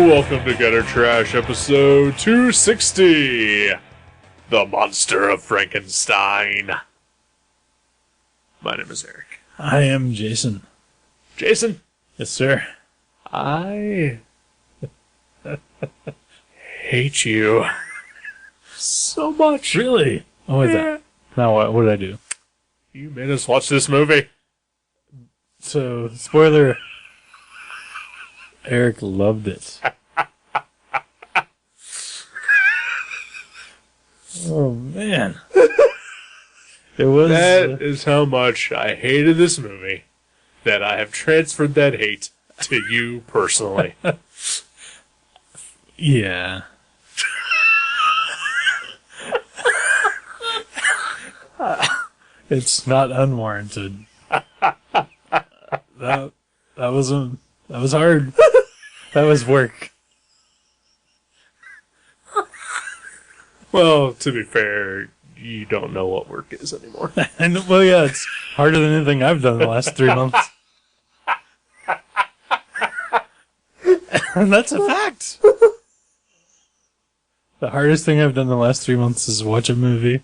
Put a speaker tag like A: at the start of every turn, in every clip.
A: Welcome to Gutter Trash, episode 260, The Monster of Frankenstein. My name is Eric.
B: I am Jason.
A: Jason?
B: Yes, sir.
A: I hate you so much.
B: Really? Oh, what's that? Now what did I do?
A: You made us watch this movie.
B: So, spoiler, Eric loved it. Oh, man. It was...
A: That is how much I hated this movie, that I have transferred that hate to you personally.
B: Yeah. It's not unwarranted. That was hard. That was work.
A: Well, to be fair, you don't know what work is anymore.
B: And well, yeah, it's harder than anything I've done in the last 3 months. And that's a fact. The hardest thing I've done in the last 3 months is watch a movie.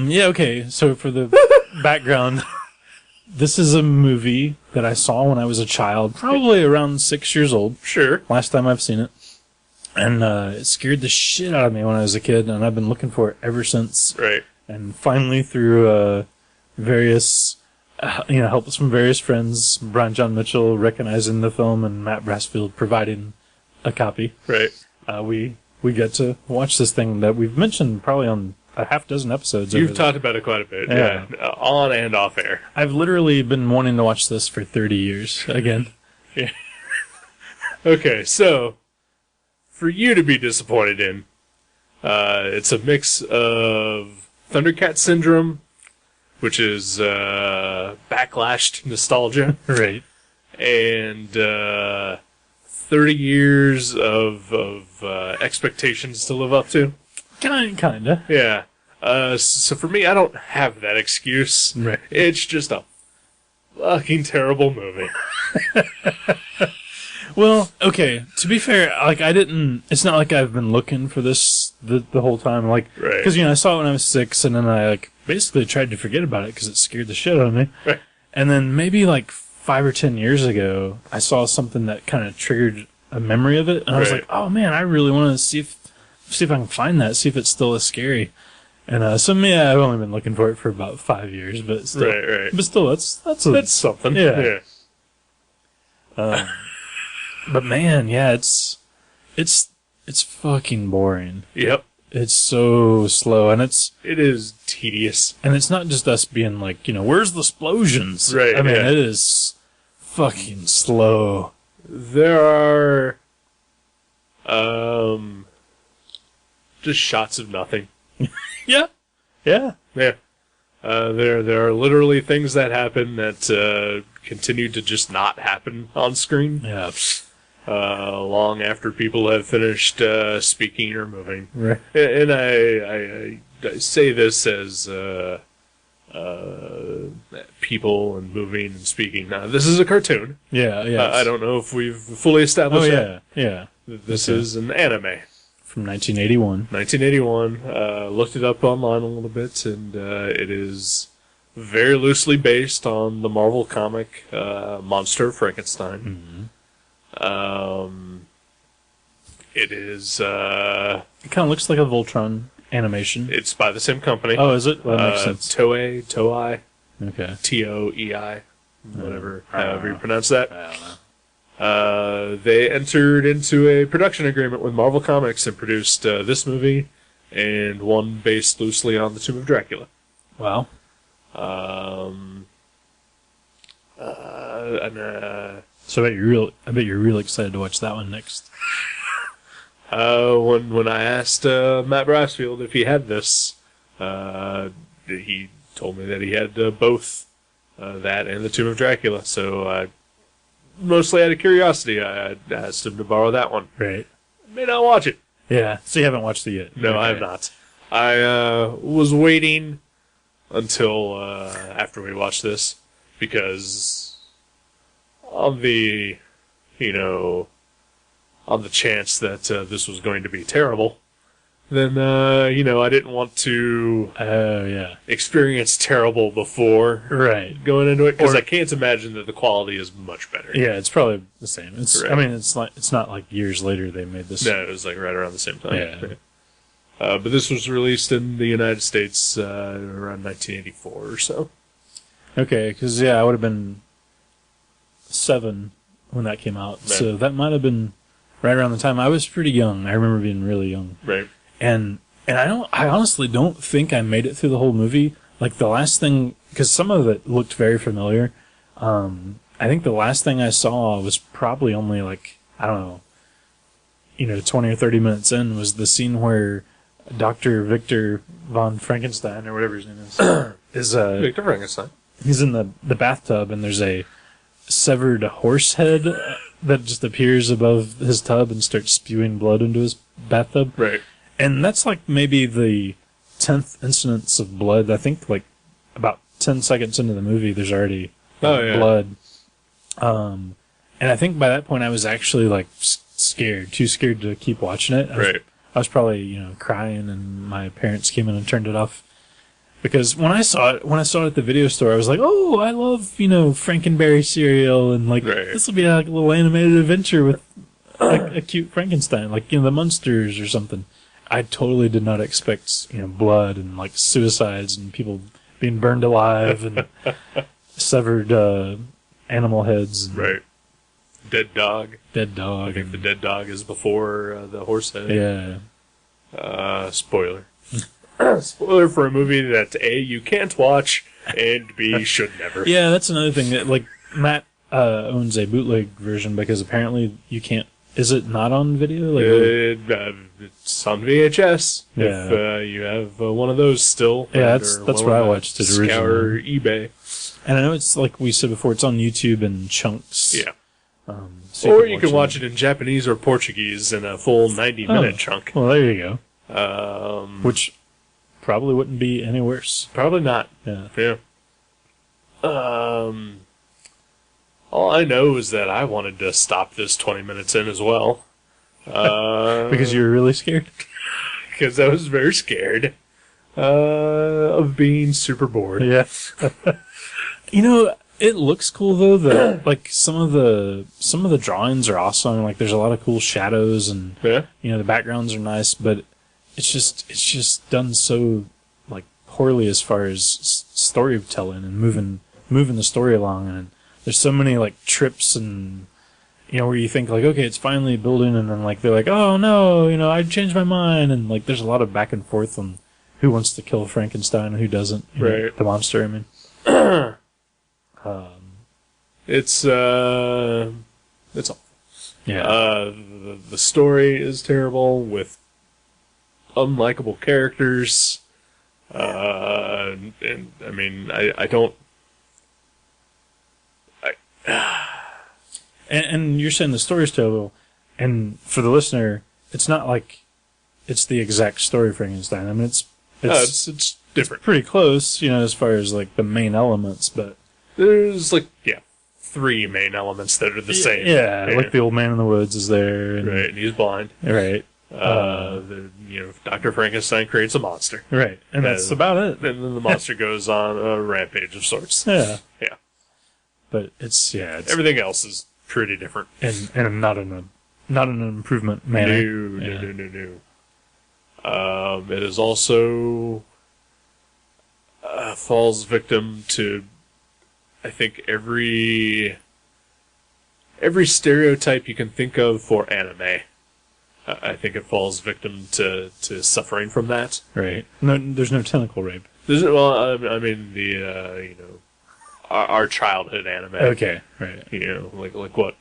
B: Yeah, okay, so for the background, this is a movie that I saw when I was a child, probably around 6 years old.
A: Sure.
B: Last time I've seen it. And it scared the shit out of me when I was a kid, and I've been looking for it ever since.
A: Right.
B: And finally, through various, helps from various friends, Brian John Mitchell recognizing the film and Matt Brassfield providing a copy,
A: Right.
B: we get to watch this thing that we've mentioned probably on a half dozen episodes.
A: You've talked about it quite a bit, yeah. On and off air.
B: I've literally been wanting to watch this for 30 years, again.
A: Yeah. Okay, so, for you to be disappointed in, it's a mix of Thundercat Syndrome, which is backlashed nostalgia.
B: Right.
A: And 30 years of expectations to live up to.
B: Kinda.
A: Yeah. So for me, I don't have that excuse.
B: Right.
A: It's just a fucking terrible movie.
B: Well, okay, to be fair, it's not like I've been looking for this the whole time,
A: Right.
B: because, I saw it when I was 6, and then I, basically tried to forget about it because it scared the shit out of me.
A: Right.
B: And then maybe, 5 or 10 years ago, I saw something that kind of triggered a memory of it, and I was
A: Right.
B: like, oh man, I really want to see if I can find that, see if it's still as scary. And I've only been looking for it for about 5 years, but still,
A: Right.
B: But still, that's
A: something.
B: Yeah. But man, yeah, it's fucking boring.
A: Yep.
B: It's so slow, and
A: it is tedious.
B: And it's not just us being like, where's the explosions?
A: Right.
B: I mean,
A: yeah.
B: it is fucking slow.
A: There are, just shots of nothing.
B: Yeah.
A: Yeah. There are literally things that happen that continue to just not happen on screen.
B: Yeah.
A: Long after people have finished speaking or moving.
B: Right.
A: And I say this as people and moving and speaking. Now, this is a cartoon.
B: Yeah.
A: I don't know if we've fully established that.
B: Yeah.
A: This is an anime.
B: From 1981.
A: 1981. Looked it up online a little bit, and it is very loosely based on the Marvel comic Monster of Frankenstein.
B: Mm-hmm.
A: It is...
B: It kind of looks like a Voltron animation.
A: It's by the same company.
B: Oh, is it? Well, that makes sense.
A: Toei.
B: Okay.
A: Toei. Whatever, however you pronounce that.
B: I don't know.
A: They entered into a production agreement with Marvel Comics and produced this movie and one based loosely on the Tomb of Dracula.
B: Wow. So I bet you're real excited to watch that one next.
A: When I asked Matt Brassfield if he had this, he told me that he had both that and the Tomb of Dracula. So mostly out of curiosity, I asked him to borrow that one.
B: Right.
A: I may not watch it.
B: Yeah. So you haven't watched it yet?
A: No, I have not. I was waiting until after we watched this because on the chance that this was going to be terrible, then I didn't want to experience terrible before going into it, because I can't imagine that the quality is much better.
B: Yeah, it's probably the same. I mean, it's not like years later they made this.
A: No, it was like right around the same time.
B: Yeah.
A: But this was released in the United States around 1984 or so.
B: Okay, because I would have been 7 when that came out,
A: Right.
B: so that might have been right around the time I was pretty young. I remember being really young.
A: Right.
B: And I honestly don't think I made it through the whole movie. Like the last thing, because some of it looked very familiar. I think the last thing I saw was probably only 20 or 30 minutes in, was the scene where Dr. Victor von Frankenstein, or whatever his name is
A: Victor Frankenstein.
B: He's in the bathtub, and there's a severed horse head that just appears above his tub and starts spewing blood into his bathtub.
A: Right.
B: And that's maybe the 10th instance of blood. I think about 10 seconds into the movie, there's already blood. And I think by that point I was actually scared, too scared to keep watching it. I was probably crying, and my parents came in and turned it off. Because when I saw it at the video store, I was like, "Oh, I love Frankenberry cereal, and this will be a little animated adventure with a cute Frankenstein, the Munsters or something." I totally did not expect blood and suicides and people being burned alive and severed animal heads.
A: Right. Dead dog.
B: I
A: think the dead dog is before the horse head.
B: Yeah.
A: Spoiler. Spoiler for a movie that A, you can't watch, and B, should never.
B: Yeah, that's another thing that Matt owns a bootleg version, because apparently you can't. Is it not on video?
A: It's on VHS.
B: Yeah.
A: If you have one of those still.
B: Yeah, that's where I watched it originally.
A: Scour eBay.
B: And I know it's like we said before, it's on YouTube in chunks.
A: Yeah.
B: So
A: or you can watch it in Japanese or Portuguese in a full 90-minute chunk.
B: Well, there you go. Which probably wouldn't be any worse.
A: Probably not.
B: Yeah.
A: All I know is that I wanted to stop this 20 minutes in as well.
B: Because you were really scared?
A: Because I was very scared of being super bored.
B: Yeah. It looks cool though. That some of the drawings are awesome. There's a lot of cool shadows, and the backgrounds are nice. But it's just done so poorly as far as storytelling and moving the story along. And there's so many trips and where you think okay, it's finally building, and then they're like, oh no, I changed my mind, and there's a lot of back and forth on who wants to kill Frankenstein and who doesn't.
A: Right.
B: The monster, I mean.
A: It's awful.
B: Yeah.
A: The story is terrible with unlikable characters. And I mean, I don't.
B: And you're saying the story's terrible, and for the listener, it's not it's the exact story of Frankenstein. I mean, it's
A: different.
B: Pretty close, as far as the main elements, but
A: there's 3 main elements that are the same.
B: Yeah, the old man in the woods is there, and,
A: right, and he's blind.
B: Right.
A: Dr. Frankenstein creates a monster.
B: Right, and that's about it.
A: And then the monster goes on a rampage of sorts.
B: Yeah.
A: Yeah.
B: But it's
A: everything else is pretty different,
B: and not in an improvement manner.
A: No. It is also falls victim to, I think, every stereotype you can think of for anime. I think it falls victim to suffering from that.
B: Right. No, there's no tentacle rape.
A: I mean the our childhood anime.
B: Okay, right.
A: You know, like what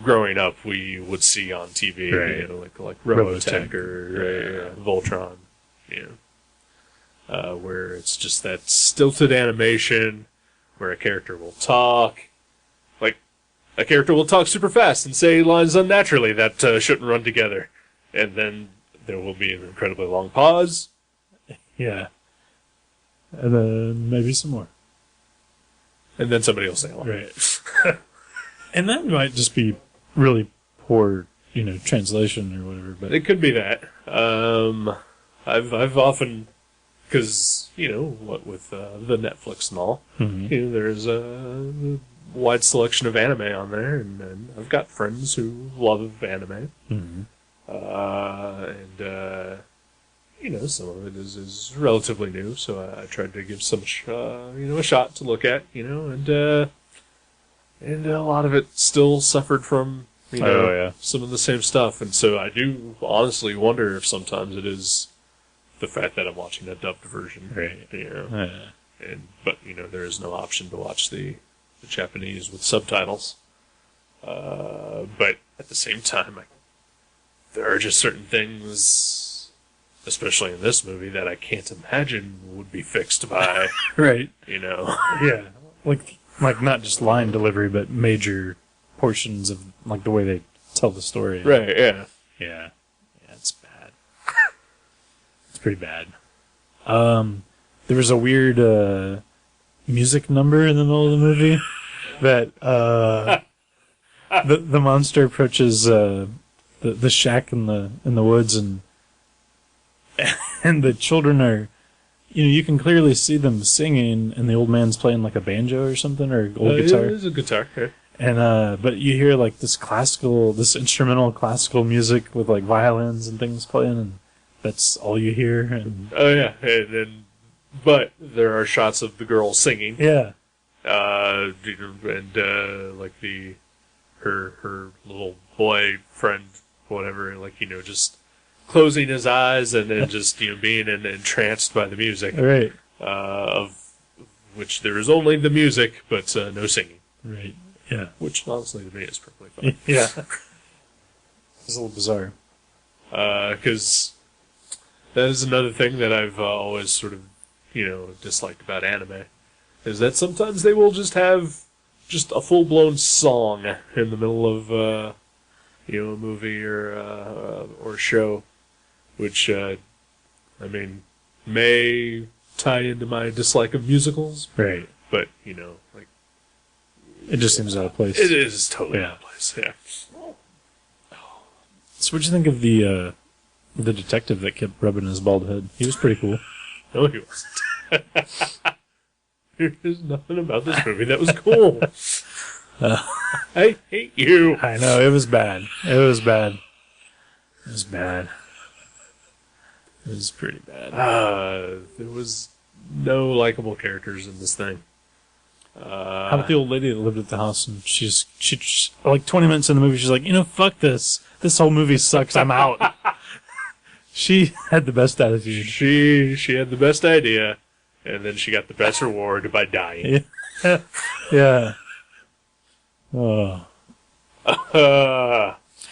A: growing up we would see on TV.
B: Right.
A: You know, like Robotech or Voltron. You know, where it's just that stilted animation where a character will talk. Like a character will talk super fast and say lines unnaturally that shouldn't run together, and then there will be an incredibly long pause.
B: Yeah. And then maybe some more.
A: And then somebody will say a line.
B: Right. And that might just be really poor, translation or whatever. But
A: it could be that. I've often, because what with the Netflix and all, there's a wide selection of anime on there, and I've got friends who love anime, and some of it is relatively new, so I tried to give some a shot to look at, and a lot of it still suffered from some of the same stuff, and so I do honestly wonder if sometimes it is the fact that I'm watching a dubbed version,
B: right?
A: But there is no option to watch the Japanese with subtitles, but at the same time, there are just certain things, especially in this movie, that I can't imagine would be fixed by
B: right.
A: Yeah,
B: like not just line delivery, but major portions of like the way they tell the story.
A: Right. Yeah.
B: Yeah. It's bad. It's pretty bad. There was a weird music number in the middle of the movie that the monster approaches the shack in the woods, and the children are, you can clearly see them singing, and the old man's playing like a banjo or something, or old guitar.
A: Yeah, it's a guitar. Yeah.
B: And but you hear like this instrumental classical music with like violins and things playing, and that's all you hear. And
A: oh yeah, but there are shots of the girl singing.
B: Yeah.
A: And like her little boy friend, whatever, just closing his eyes and then just being entranced by the music.
B: Right.
A: Of which there is only the music, but no singing.
B: Right. Yeah.
A: Which honestly to me is perfectly fine.
B: Yeah. It's a little bizarre.
A: Because that is another thing that I've always sort of disliked about anime, is that sometimes they will just have just a full-blown song in the middle of a movie or show, which may tie into my dislike of musicals,
B: right?
A: But
B: it just seems out of place.
A: It is totally out of place. Yeah.
B: So what'd you think of the detective that kept rubbing his bald head? He was pretty cool.
A: No, he wasn't. There's nothing about this movie that was cool. I hate you.
B: I know, it was bad. It was bad. It was bad. It was pretty bad.
A: There was no likable characters in this thing.
B: How about the old lady that lived at the house, and she like 20 minutes in the movie, she's like, fuck this. This whole movie sucks. I'm out. She had the best attitude.
A: She had the best idea, and then she got the best reward by dying.
B: Yeah. Yeah. Oh.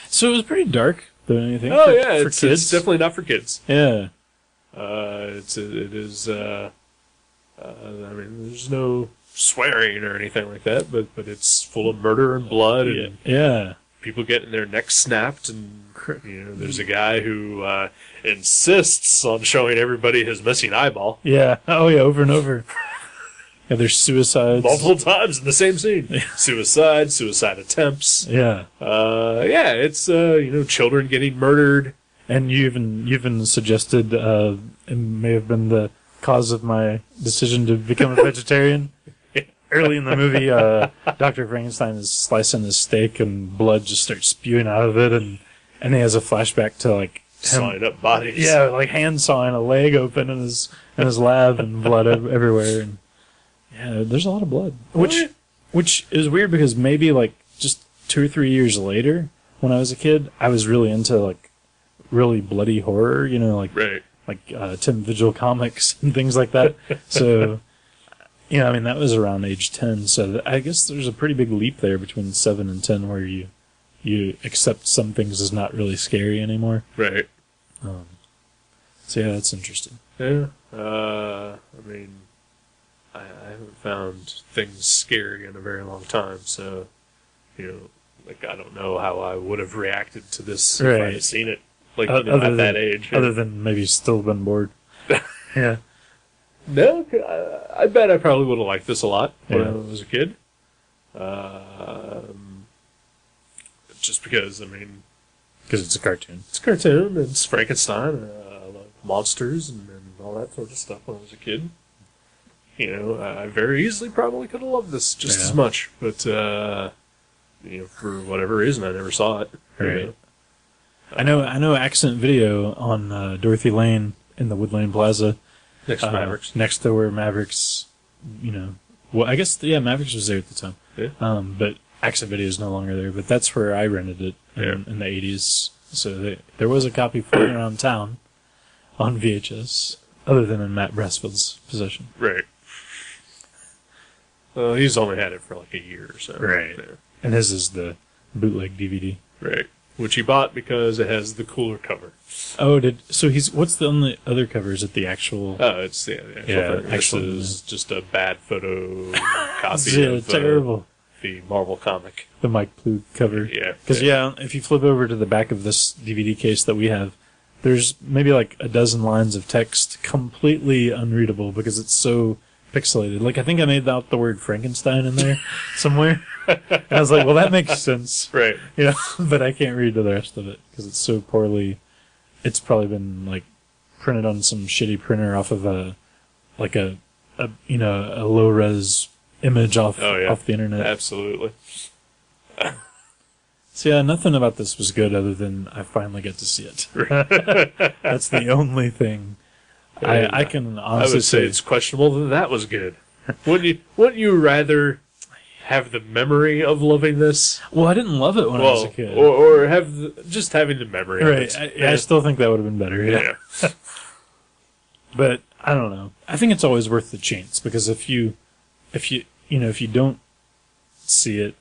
B: So it was pretty dark, though, anything.
A: Oh,
B: for
A: it's
B: kids.
A: It's definitely not for kids.
B: Yeah.
A: It is. There's no swearing or anything like that, but it's full of murder and blood and people getting their necks snapped, and there's a guy who insists on showing everybody his missing eyeball.
B: Yeah. Oh yeah, over and over. Yeah, there's suicides
A: multiple times in the same scene. Suicide attempts.
B: Yeah.
A: It's children getting murdered.
B: And you even suggested it may have been the cause of my decision to become a vegetarian. Early in the movie, Dr. Frankenstein is slicing his steak, and blood just starts spewing out of it, and he has a flashback to like
A: sawing up bodies.
B: Yeah, like hand sawing a leg open in his lab, and blood everywhere. And yeah, there's a lot of blood, which is weird because maybe like just 2 or 3 years later, when I was a kid, I was really into like really bloody horror, like Tim Vigil comics and things like that. So I mean, that was around age 10, so I guess there's a pretty big leap there between 7 and 10 where you accept some things as not really scary anymore.
A: Right.
B: So yeah, that's interesting.
A: Yeah. I mean, I haven't found things scary in a very long time, so, like, I don't know how I would have reacted to this if I had seen it, like, at that age.
B: Other than maybe still been bored. Yeah.
A: No, I bet I probably would have liked this a lot when I was a kid. Just because, I mean...
B: Because it's a cartoon.
A: It's a cartoon, it's Frankenstein, I love monsters and all that sort of stuff when I was a kid. I very easily probably could have loved this just as much, but, for whatever reason, I never saw it.
B: Right. I know Accent Video on Dorothy Lane in the Woodlane Plaza.
A: Next to Mavericks.
B: Next to where Mavericks, well, I guess, Mavericks was there at the time.
A: Yeah.
B: But Accent Video is no longer there, but that's where I rented it in the 80s. So there was a copy floating around town on VHS, other than in Matt Brassfield's possession.
A: Right. Well, he's only had it for like a year or so.
B: Right.
A: Yeah.
B: And his is the bootleg DVD.
A: Right. Which he bought because it has the cooler cover.
B: Oh, what's the only other cover? Is it the actual?
A: Oh, it's the actual cover. This is just a bad photo copy of
B: terrible.
A: The Marvel comic.
B: The Mike Ploog cover.
A: Yeah.
B: Because, if you flip over to the back of this DVD case that we have, there's maybe like a dozen lines of text completely unreadable because it's so pixelated. Like, I think I made out the word Frankenstein in there somewhere. And I was like, well, that makes sense.
A: Right.
B: But I can't read the rest of it because it's so poorly. It's probably been, like, printed on some shitty printer off of a low-res image off the internet.
A: Absolutely.
B: So, nothing about this was good other than I finally get to see it. That's the only thing. I can honestly
A: I would say it's questionable that was good. Wouldn't you rather have the memory of loving this?
B: Well, I didn't love it when I was a kid.
A: Or just having the memory of it.
B: Right. I still think that would have been better, yeah. But, I don't know. I think it's always worth the chance, because if you don't see it,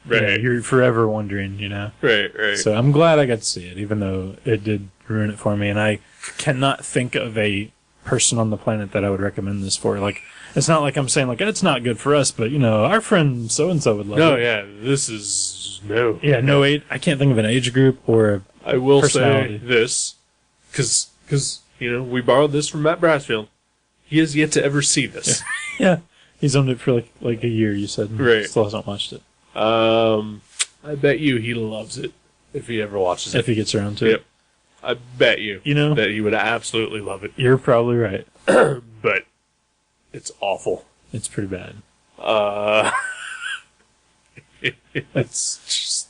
A: right,
B: you're forever wondering,
A: Right.
B: So I'm glad I got to see it, even though it did ruin it for me, and I cannot think of a person on the planet that I would recommend this for. Like, it's not like I'm saying, like, it's not good for us, but, our friend so-and-so would love it.
A: No, yeah, this is... No.
B: Yeah, no age. I can't think of an age group or
A: I will say this, because, we borrowed this from Matt Brassfield. He has yet to ever see this.
B: Yeah. He's owned it for, like a year, you said.
A: Right.
B: Still hasn't watched it.
A: I bet you he loves it if he ever watches it.
B: If he gets around to it.
A: I bet you, that he would absolutely love it.
B: You're probably right.
A: But it's awful.
B: It's pretty bad.
A: It's just...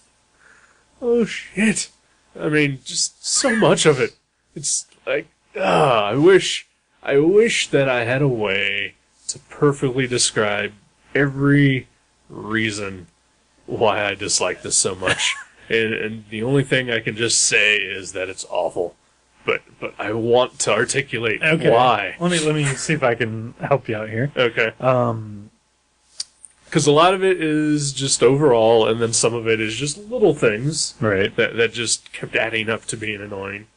A: Oh, shit. I mean, just so much of it. It's like, I wish that I had a way to perfectly describe every reason why I dislike this so much. And the only thing I can just say is that it's awful. But I want to articulate why.
B: Let me see if I can help you out here.
A: Okay. Because a lot of it is just overall, and then some of it is just little things,
B: right?
A: That just kept adding up to being annoying.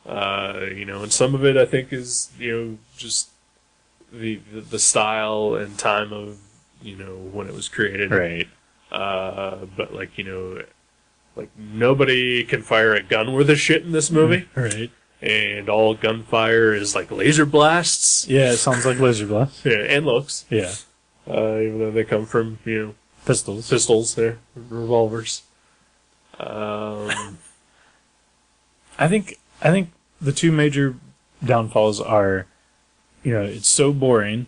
A: And some of it I think is just the style and time of when it was created,
B: right?
A: But like nobody can fire a gun worth of shit in this movie,
B: right?
A: And all gunfire is like laser blasts.
B: Yeah, it sounds like laser blasts.
A: Yeah, and looks.
B: Yeah.
A: Even though they come from,
B: pistols,
A: there, revolvers.
B: I think the two major downfalls are, it's so boring.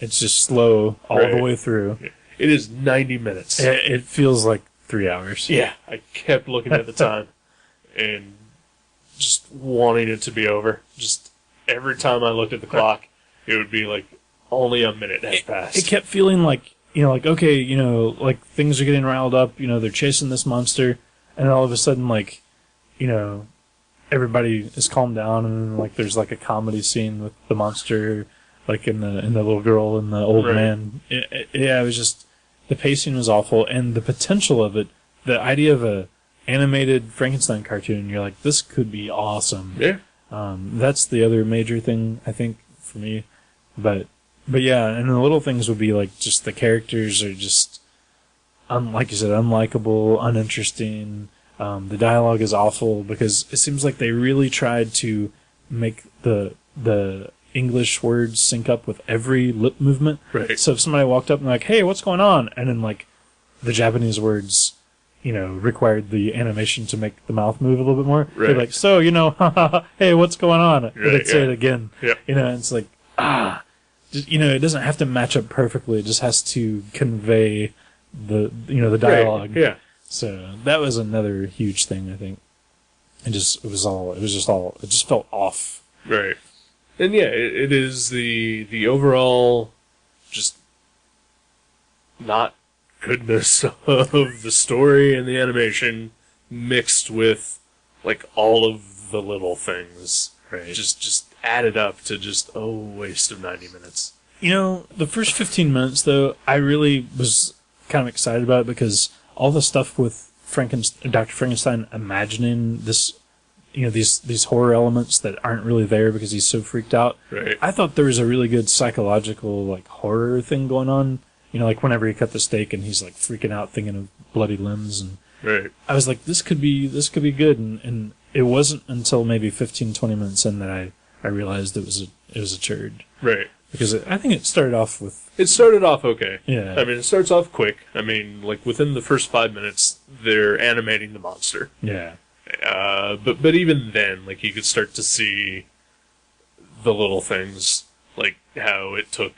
B: It's just slow all the way through.
A: It is 90 minutes.
B: It feels like 3 hours.
A: Yeah, I kept looking at the time and just wanting it to be over. Just every time I looked at the clock, it would be like only a minute had passed.
B: It kept feeling like, okay, like things are getting riled up, they're chasing this monster, and all of a sudden, like, everybody is calmed down, and like there's like a comedy scene with the monster like in the little girl and the old man. It was just, the pacing was awful, and the potential of it, the idea of a animated Frankenstein cartoon, you're like, this could be awesome.
A: Yeah.
B: That's the other major thing, I think, for me. But yeah, and the little things would be like, just the characters are just, like you said, unlikable, uninteresting. The dialogue is awful because it seems like they really tried to make the English words sync up with every lip movement.
A: Right.
B: So if somebody walked up and like, hey, what's going on? And then like the Japanese words, required the animation to make the mouth move a little bit more.
A: Right.
B: They're like, so, hey, what's going on? And they'd say it again.
A: Yep.
B: And it's like, just, it doesn't have to match up perfectly. It just has to convey the dialogue.
A: Right. Yeah.
B: So that was another huge thing, I think. It just felt off.
A: Right. And yeah, it is the overall just not goodness of the story and the animation mixed with like all of the little things.
B: Right.
A: Just added up to just a waste of 90 minutes.
B: The first 15 minutes though, I really was kind of excited about it because all the stuff with Dr. Frankenstein imagining this, these horror elements that aren't really there because he's so freaked out.
A: Right.
B: I thought there was a really good psychological like horror thing going on. Like whenever he cut the steak and he's like freaking out thinking of bloody limbs, and
A: right.
B: I was like, this could be good, and it wasn't until maybe 15, 20 minutes in that I realized it was a turd.
A: Right.
B: Because I think it started off with...
A: It started off okay.
B: Yeah.
A: I mean, it starts off quick. I mean, like, within the first 5 minutes, they're animating the monster.
B: Yeah.
A: But even then, like, you could start to see the little things, like how it took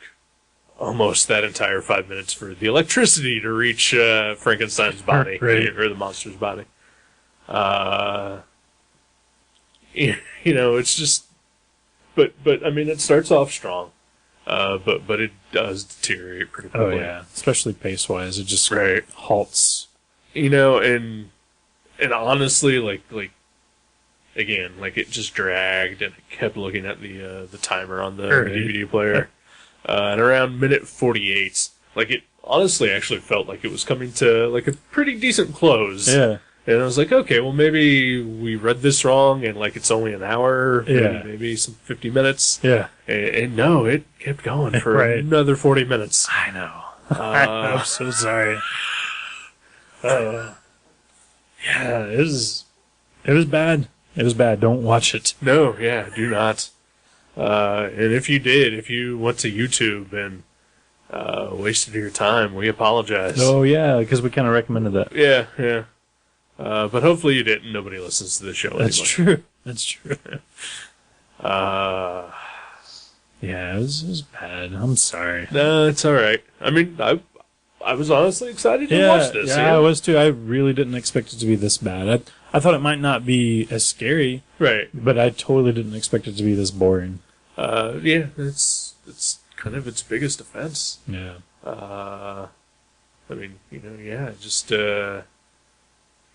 A: almost that entire 5 minutes for the electricity to reach Frankenstein's body,
B: right.
A: Or the monster's body. It's just... But I mean, it starts off strong. But it does deteriorate pretty quickly.
B: Oh yeah, especially pace-wise, it just halts.
A: And honestly, like again, like it just dragged, and I kept looking at the timer on the DVD player, and around minute 48, like it honestly actually felt like it was coming to like a pretty decent close.
B: Yeah.
A: And I was like, okay, well, maybe we read this wrong, and like it's only an hour, maybe some 50 minutes.
B: Yeah.
A: And no, it kept going for another 40 minutes.
B: I know. I'm so sorry. Yeah, it was bad. It was bad. Don't watch it.
A: No, yeah, do not. And if you went to YouTube and wasted your time, we apologize.
B: Oh yeah, because we kind of recommended that.
A: Yeah. But hopefully you didn't. Nobody listens to the show anymore.
B: That's true. Yeah, it was bad. I'm sorry.
A: No, it's all right. I mean, I was honestly excited to watch this.
B: Yeah, I was too. I really didn't expect it to be this bad. I thought it might not be as scary.
A: Right.
B: But I totally didn't expect it to be this boring.
A: Yeah, it's kind of its biggest offense.
B: Yeah.
A: I mean, just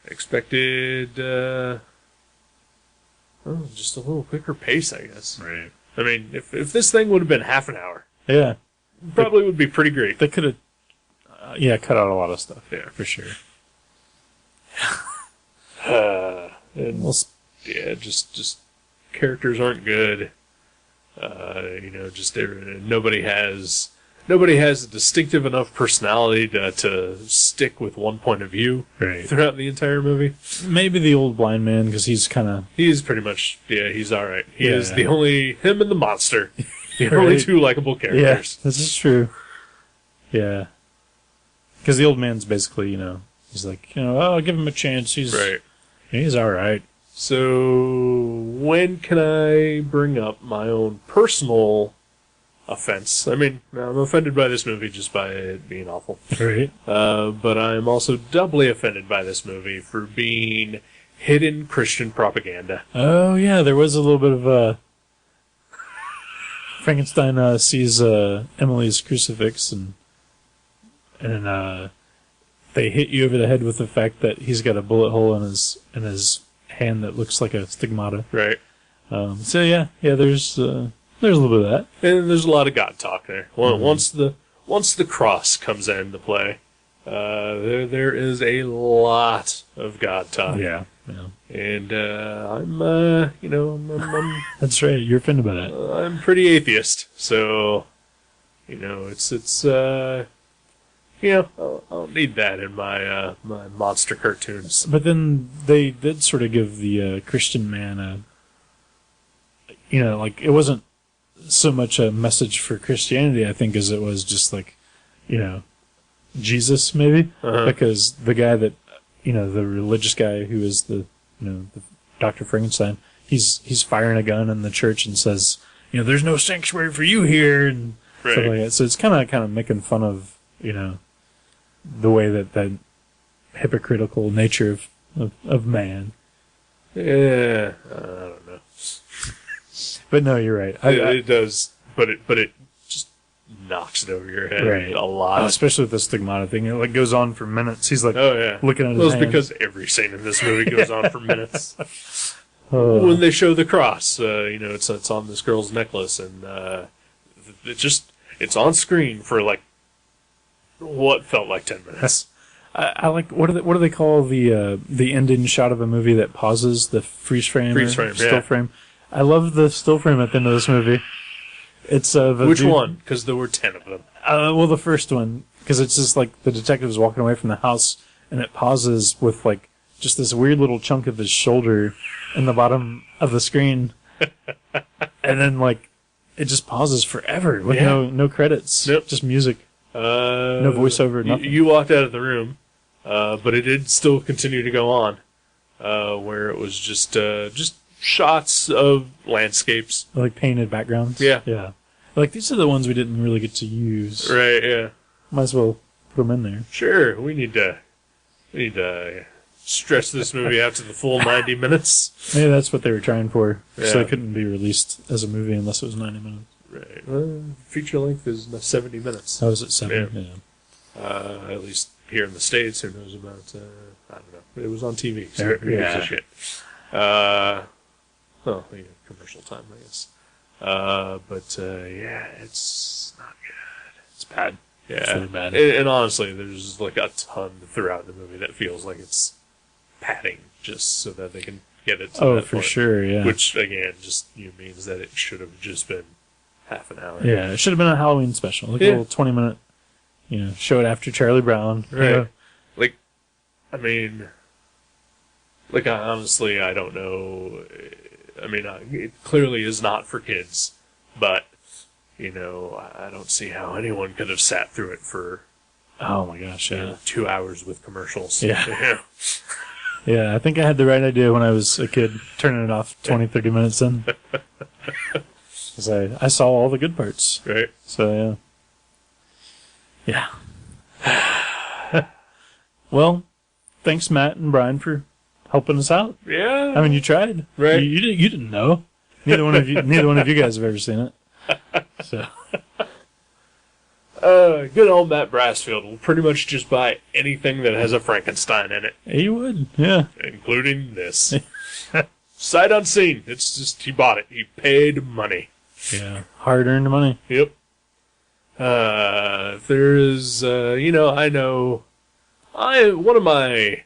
A: expected just a little quicker pace, I guess.
B: Right.
A: I mean, if this thing would have been half an hour,
B: yeah,
A: probably would be pretty great.
B: They could have, cut out a lot of stuff.
A: Yeah,
B: for sure.
A: Just characters aren't good. Nobody has a distinctive enough personality to stick with one point of view throughout the entire movie.
B: Maybe the old blind man, because he's
A: pretty much, he's alright. He is him and the monster, the only two likable characters.
B: Yeah, this is true. Yeah. Because the old man's basically, he's like, I'll give him a chance. He's alright.
A: So, when can I bring up my own personal offense? I mean, I'm offended by this movie just by it being awful.
B: Right.
A: But I'm also doubly offended by this movie for being hidden Christian propaganda.
B: Oh, yeah, there was a little bit of Frankenstein sees Emily's crucifix, and they hit you over the head with the fact that he's got a bullet hole in his hand that looks like a stigmata.
A: Right.
B: So yeah, there's There's a little bit of that.
A: And there's a lot of God talk there. Once the cross comes into play, there is a lot of God talk.
B: Yeah.
A: And I'm
B: That's right. You're offended by that.
A: I'm pretty atheist, so it's I don't need that in my my monster cartoons.
B: But then they did sort of give the Christian man it wasn't so much a message for Christianity, I think, as it was just like, Jesus maybe, because the guy that the religious guy who is the Dr. Frankenstein, he's firing a gun in the church and says, there's no sanctuary for you here, and stuff like that. So it's kind of making fun of the way that hypocritical nature of man.
A: Yeah, I don't know.
B: But no, you're right.
A: It does, but it just knocks it over your head a lot.
B: Especially with the stigmata thing. It goes on for minutes. He's like, looking at his
A: Well,
B: hands.
A: because every scene in this movie goes on for minutes. When they show the cross, it's on this girl's necklace, and it's on screen for like what felt like 10 minutes.
B: I like what do they call the ending shot of a movie that pauses, the freeze frame, still frame. I love the still frame at the end of this movie. It's
A: which one? Because there were 10 of them.
B: Well, the first one, because it's just like the detective's walking away from the house, and it pauses with like just this weird little chunk of his shoulder in the bottom of the screen, and then like it just pauses forever with no credits, just music, no voiceover, nothing.
A: You walked out of the room, but it did still continue to go on, where it was just shots of landscapes,
B: like painted backgrounds. Yeah. Like these are the ones we didn't really get to use.
A: Right. Yeah.
B: Might as well put them in there.
A: Sure. We need to stretch this movie out to the full 90 minutes.
B: Maybe that's what they were trying for. Yeah. So it couldn't be released as a movie unless it was 90 minutes.
A: Right. Well, feature length is 70 minutes.
B: Oh, is it 70?
A: Yeah. At least here in the States, who knows about? I don't know. It was on TV. So who gives a shit? Commercial time, I guess. It's not good. It's bad. Yeah,
B: it's really bad.
A: And honestly, there's like a ton throughout the movie that feels like it's padding just so that they can get it to that
B: for
A: point.
B: Sure, yeah.
A: Which, again, just means that it should have just been half an hour.
B: Yeah, it should have been a Halloween special. Like a little 20-minute, show it after Charlie Brown.
A: Right. Honestly, I don't know. It clearly is not for kids, but, I don't see how anyone could have sat through it for,
B: oh my gosh,
A: 2 hours with commercials.
B: Yeah. Yeah, I think I had the right idea when I was a kid, turning it off 20, 30 minutes in. Because I saw all the good parts.
A: Right.
B: So, yeah. Yeah. Well, thanks, Matt and Brian, for helping us out.
A: Yeah.
B: I mean, you tried.
A: Right.
B: You didn't know. Neither one of you guys have ever seen it. So.
A: Good old Matt Brassfield will pretty much just buy anything that has a Frankenstein in it.
B: He would, yeah.
A: Including this. Sight unseen. It's just, he bought it. He paid money.
B: Yeah. Hard-earned money.
A: Yep. There is, I know, one of my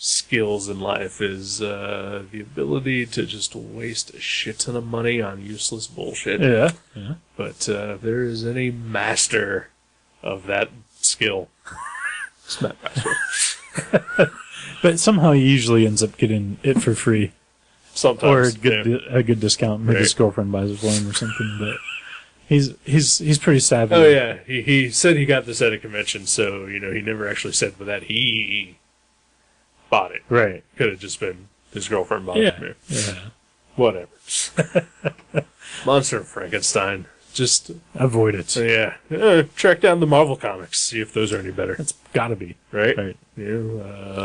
A: skills in life is the ability to just waste a shit ton of money on useless bullshit.
B: Yeah.
A: But if there is any master of that skill, it's Matt Brassfield.
B: But somehow he usually ends up getting it for free.
A: Sometimes.
B: Or a good discount. Maybe his girlfriend buys it for him or something. But he's pretty savvy.
A: Oh, yeah. He said he got this at a convention, so, he never actually said that he bought it.
B: Right.
A: Could have just been his girlfriend bought it.
B: Yeah.
A: Whatever. Monster of Frankenstein. Just
B: avoid it.
A: Yeah. Track down the Marvel comics. See if those are any better.
B: It's gotta be.
A: Right?
B: At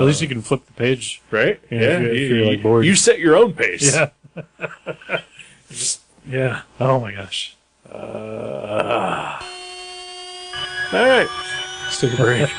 B: least you can flip the page.
A: Right?
B: If you're like bored.
A: You set your own pace.
B: Yeah. Yeah. Oh my gosh.
A: All right. Let's take a break.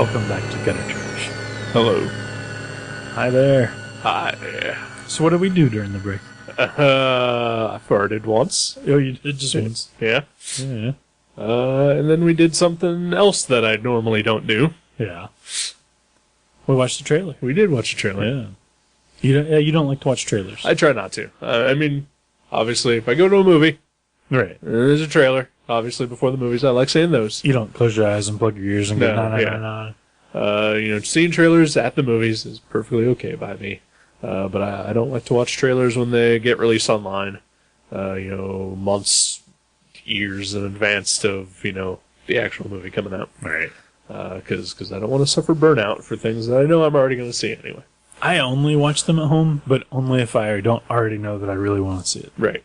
B: Welcome back to Gutter Trash.
A: Hello.
B: Hi there.
A: Hi.
B: So what did we do during the break?
A: I farted once.
B: Oh, you did just once?
A: Yeah.
B: Yeah.
A: And then we did something else that I normally don't do.
B: Yeah. We watched the trailer.
A: We did watch a trailer.
B: Yeah. You don't like to watch trailers.
A: I try not to. I mean, obviously, if I go to a movie,
B: right.
A: and there's a trailer. Obviously, before the movies, I like seeing those.
B: You don't close your eyes and plug your ears and go, no.
A: Seeing trailers at the movies is perfectly okay by me. But I don't like to watch trailers when they get released online. Months, years in advance of, the actual movie coming out.
B: Right.
A: Because I don't want to suffer burnout for things that I know I'm already going to see anyway.
B: I only watch them at home, but only if I don't already know that I really want to see it.
A: Right.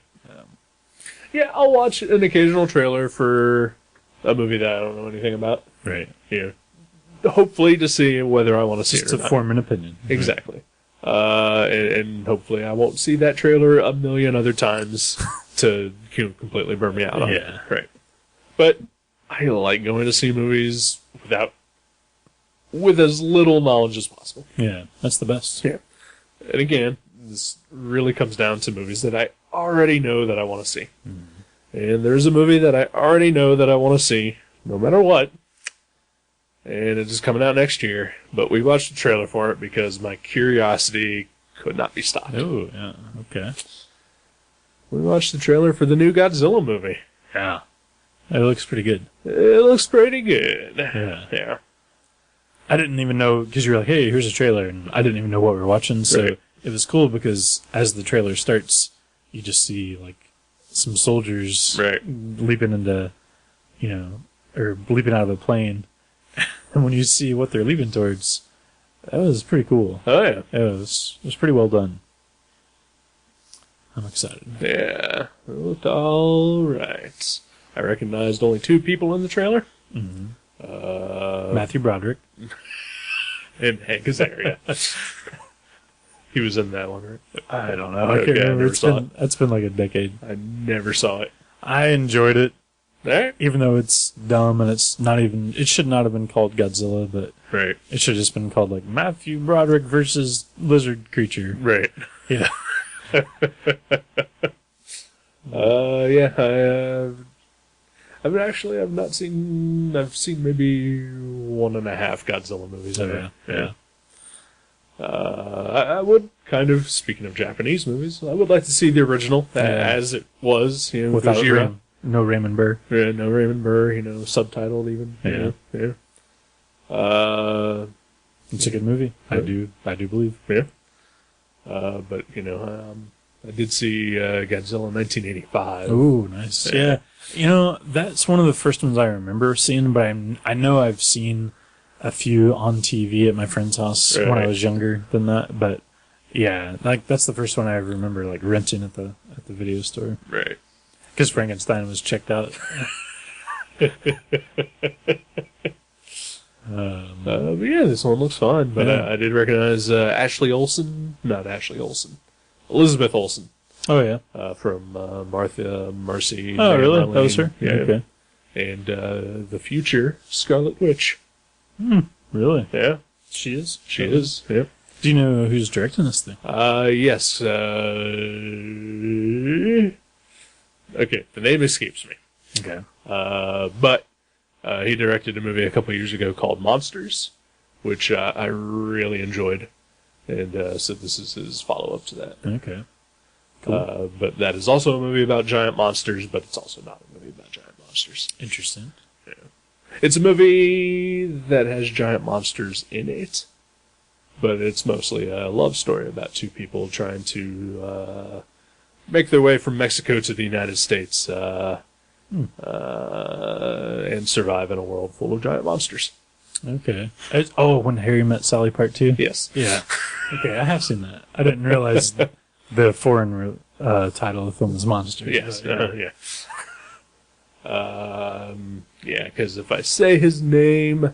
A: Yeah, I'll watch an occasional trailer for a movie that I don't know anything about.
B: Right.
A: Hopefully to see whether I want to see it or not.
B: Just to form an opinion.
A: Exactly. And hopefully I won't see that trailer a million other times to completely burn me out on it. Right. But I like going to see movies with as little knowledge as possible.
B: Yeah, that's the best.
A: Yeah. And again, this really comes down to movies that I already know that I want to see. Mm-hmm. And there's a movie that I already know that I want to see, no matter what. And it is coming out next year. But we watched the trailer for it because my curiosity could not be stopped.
B: Oh, yeah. Okay.
A: We watched the trailer for the new Godzilla movie.
B: Yeah. It looks pretty good.
A: It looks pretty good.
B: Yeah. I didn't even know, because you were like, hey, here's a trailer, and I didn't even know what we were watching, so it was cool because as the trailer starts, you just see, like, some soldiers leaping into, or leaping out of a plane. And when you see what they're leaping towards, that was pretty cool.
A: Oh, yeah.
B: It was pretty well done. I'm excited.
A: Yeah. It looked all right. I recognized only two people in the trailer.
B: Mm-hmm. Matthew Broderick.
A: And Hank Azaria. He was in that one, right?
B: I don't know. I can't remember. It's been like a decade.
A: I never saw it.
B: I enjoyed it.
A: Right?
B: Even though it's dumb and it should not have been called Godzilla, but it should have just been called like Matthew Broderick versus Lizard Creature.
A: Right.
B: Yeah.
A: I've seen maybe 1.5 Godzilla movies ever.
B: Yeah.
A: I would speaking of Japanese movies, I would like to see the original as it was,
B: without
A: Gojira.
B: No Raymond Burr.
A: Yeah, no Raymond Burr, subtitled even. Yeah.
B: It's a good movie. I do believe.
A: Yeah. But I did see Godzilla in 1985.
B: Ooh, nice. Yeah. That's one of the first ones I remember seeing, but I know I've seen a few on TV at my friend's house when I was younger than that, but yeah, like that's the first one I remember like renting at the video store.
A: Right.
B: Because Frankenstein was checked out.
A: But yeah, this one looks fine. But I did recognize Elizabeth Olsen.
B: Oh, yeah.
A: From Marcy.
B: Oh, really?
A: Marlene.
B: That was her?
A: Yeah.
B: Okay.
A: And the future Scarlet Witch.
B: Really?
A: Yeah.
B: She is?
A: She is, yeah.
B: Do you know who's directing this thing?
A: Yes. Okay, the name escapes me.
B: Okay.
A: But he directed a movie a couple years ago called Monsters, which I really enjoyed. And so this is his follow-up to that.
B: Okay. Cool.
A: But that is also a movie about giant monsters, but it's also not a movie about giant monsters.
B: Interesting.
A: Yeah. It's a movie that has giant monsters in it, but it's mostly a love story about two people trying to make their way from Mexico to the United States and survive in a world full of giant monsters.
B: Okay. When Harry Met Sally Part 2?
A: Yes.
B: Yeah. Okay, I have seen that. I didn't realize the foreign title of the film was Monsters.
A: Yes. Yeah, because if I say his name,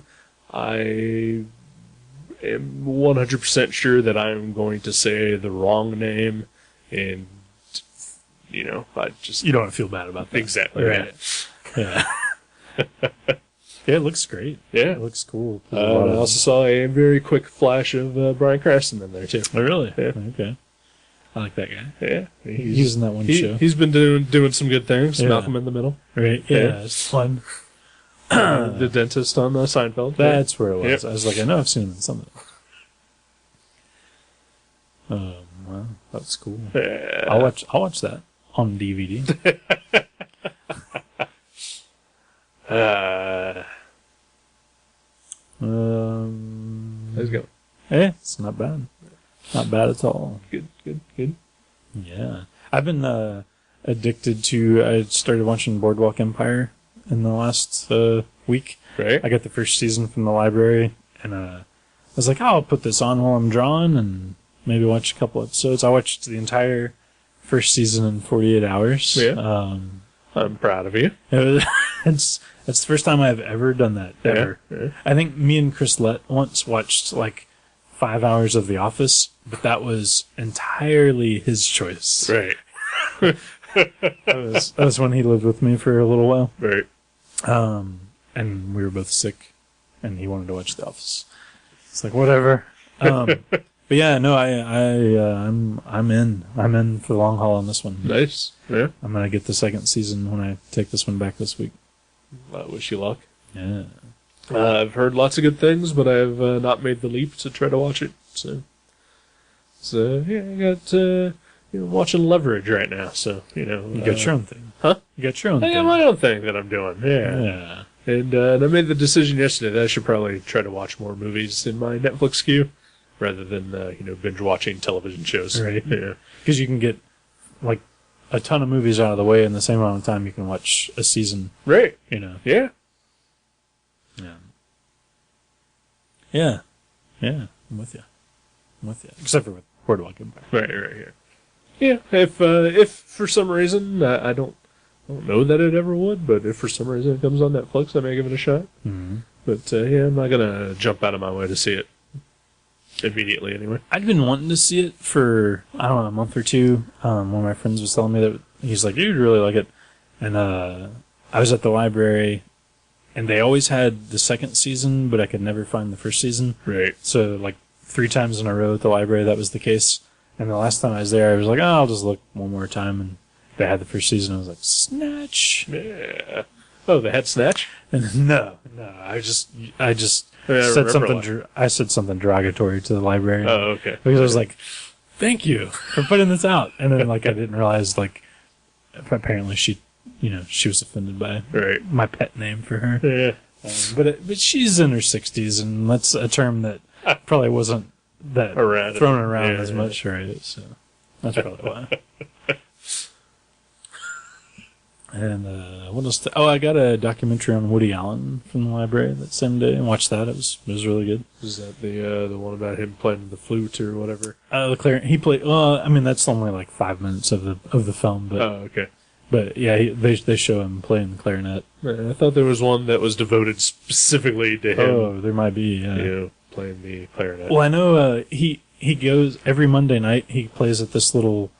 A: I am 100% sure that I'm going to say the wrong name, and, I just...
B: You don't feel bad about that.
A: Exactly.
B: Right. Yeah. Yeah, it looks great.
A: Yeah.
B: It looks cool.
A: I also saw a very quick flash of Bryan Cranston in there, too.
B: Oh, really?
A: Yeah.
B: Okay. I like that guy.
A: Yeah.
B: He was in that one show.
A: He's been doing some good things.
B: Yeah.
A: Malcolm in the Middle.
B: Right? Yeah, it's fun.
A: The dentist on Seinfeld.
B: That's where it was.
A: Yep.
B: I was like, I know I've seen him in something. Well, that's cool.
A: Yeah.
B: I'll watch that on DVD.
A: How's it going?
B: It's not bad. Not bad at all.
A: Good.
B: Yeah. I've been addicted to... I started watching Boardwalk Empire in the last week.
A: Right.
B: I got the first season from the library, and I was like, I'll put this on while I'm drawing and maybe watch a couple episodes. I watched the entire first season in 48 hours.
A: Yeah. I'm proud of you.
B: It's the first time I've ever done that, ever.
A: Yeah.
B: I think me and Chris Lett once watched like 5 hours of The Office, but that was entirely his choice.
A: Right.
B: That was when he lived with me for a little while.
A: Right.
B: And we were both sick, and he wanted to watch The Office. It's like, whatever. But yeah, no, I'm in for the long haul on this one.
A: Nice. Yeah.
B: I'm gonna get the second season when I take this one back this week.
A: I wish you luck.
B: Yeah.
A: I've heard lots of good things, but I've not made the leap to try to watch it. So yeah, I got watching Leverage right now. So
B: you got your own thing,
A: huh?
B: You got your own.
A: I got my own thing that I'm doing. Yeah. And I made the decision yesterday that I should probably try to watch more movies in my Netflix queue rather than binge watching television shows.
B: Right.
A: Yeah.
B: Because you can get like a ton of movies out of the way in the same amount of time you can watch a season.
A: Right.
B: Yeah.
A: Yeah.
B: Yeah. I'm with you. Except for with Boardwalk Empire.
A: Right. Yeah. If for some reason I don't know that it ever would, but if for some reason it comes on Netflix, I may give it a shot.
B: Mm-hmm.
A: But I'm not gonna jump out of my way to see it immediately. Anyway,
B: I'd been wanting to see it for a month or two. One of my friends was telling me that he's like, you'd really like it, and I was at the library, and they always had the second season, but I could never find the first season.
A: Right.
B: So like 3 times in a row at the library, that was the case. And the last time I was there, I was like, I'll just look one more time, and they had the first season. I was like, Snatch.
A: Yeah. Oh, they had Snatch?
B: And no. I just
A: said
B: something. I said something derogatory to the librarian.
A: Oh, okay.
B: Because I was like, "Thank you for putting this out," and then I didn't realize apparently she was offended by my pet name for her.
A: Yeah.
B: But she's in her 60s, and that's a term that probably wasn't that thrown around as much, right? So that's probably why. And what else? I got a documentary on Woody Allen from the library that same day and watched that. It was really good.
A: Is that the one about him playing the flute or whatever?
B: The clarinet. He played. Well, I mean that's only like 5 minutes of the film, but
A: okay.
B: But yeah, they show him playing the clarinet.
A: I thought there was one that was devoted specifically to him.
B: Oh, there might be. Yeah.
A: Playing the clarinet.
B: Well, I know he goes every Monday night. He plays at this little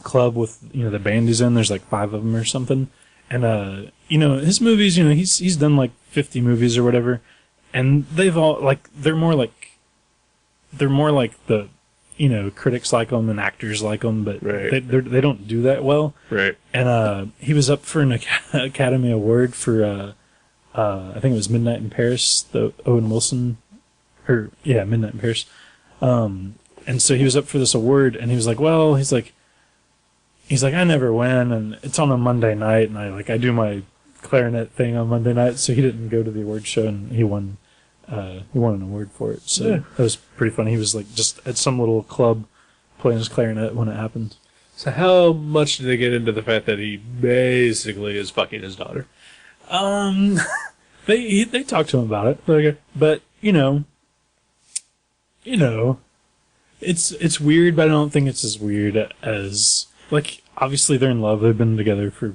B: club with the band he's in. There's like 5 of them or something, and his movies. He's done like 50 movies or whatever, and they've all they're more like the critics like them and actors like them, but they don't do that well.
A: Right.
B: And he was up for an Academy Award for I think it was Midnight in Paris, the Owen Wilson, Midnight in Paris. And so he was up for this award, and he was like, well, he's like, I never win, and it's on a Monday night, and I do my clarinet thing on Monday night, so he didn't go to the award show, and he won an award for it. So that was pretty funny. He was like just at some little club playing his clarinet when it happened.
A: So how much did they get into the fact that he basically is fucking his daughter?
B: They talked to him about it.
A: Okay.
B: But it's weird, but I don't think it's as weird as obviously they're in love. They've been together for